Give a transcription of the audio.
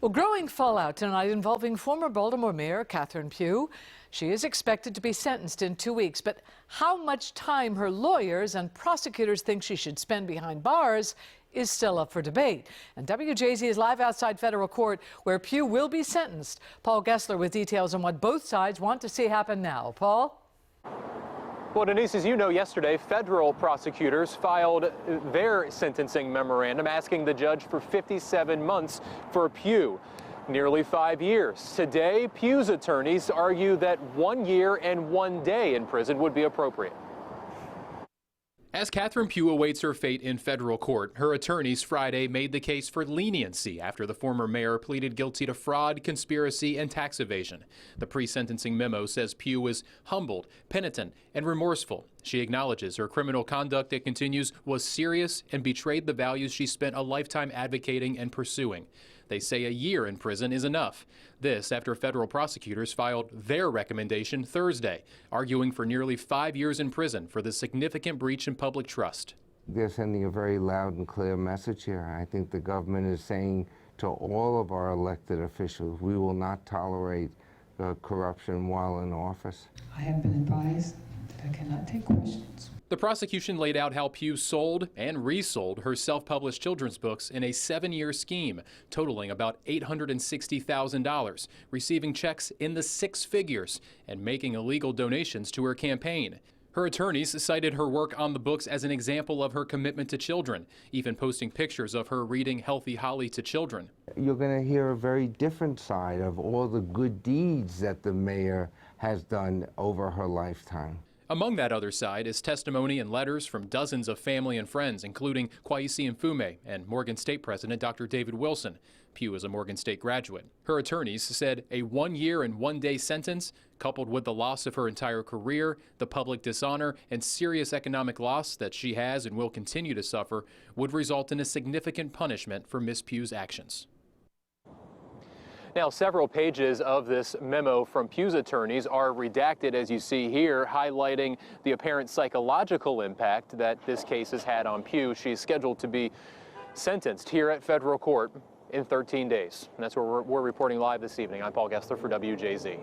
Well, growing fallout tonight involving former Baltimore Mayor Catherine Pugh. She is expected to be sentenced in 2 weeks, but how much time her lawyers and prosecutors think she should spend behind bars is still up for debate. And WJZ is live outside federal court where Pugh will be sentenced. Paul Gessler with details on what both sides want to see happen now. Paul? Well, Denise, as you know, yesterday, federal prosecutors filed their sentencing memorandum asking the judge for 57 months for Pugh, nearly 5 years. Today, Pugh's attorneys argue that 1 year and 1 day in prison would be appropriate. As Catherine Pugh awaits her fate in federal court, her attorneys Friday made the case for leniency after the former mayor pleaded guilty to fraud, conspiracy, and tax evasion. The pre-sentencing memo says Pugh is humbled, penitent, and remorseful. She acknowledges her criminal conduct, it continues, was serious and betrayed the values she spent a lifetime advocating and pursuing. They say a year in prison is enough. This after federal prosecutors filed their recommendation Thursday, arguing for nearly 5 years in prison for the significant breach in public trust. They're sending a very loud and clear message here. I think the government is saying to all of our elected officials, we will not tolerate corruption while in office. I have been advised that I cannot take questions. The prosecution laid out how Pugh sold and resold her self-published children's books in a 7-year scheme, totaling about $860,000, receiving checks in the 6 figures, and making illegal donations to her campaign. Her attorneys cited her work on the books as an example of her commitment to children, even posting pictures of her reading Healthy Holly to children. You're going to hear a very different side of all the good deeds that the mayor has done over her lifetime. Among that other side is testimony and letters from dozens of family and friends, including Kwesi Mfume and Morgan State President Dr. David Wilson. Pugh is a Morgan State graduate. Her attorneys said a 1 year and 1 day sentence, coupled with the loss of her entire career, the public dishonor, and serious economic loss that she has and will continue to suffer, would result in a significant punishment for Ms. Pugh's actions. Now, several pages of this memo from Pugh's attorneys are redacted, as you see here, highlighting the apparent psychological impact that this case has had on Pugh. She's scheduled to be sentenced here at federal court in 13 days. And that's where we're reporting live this evening. I'm Paul Gessler for WJZ.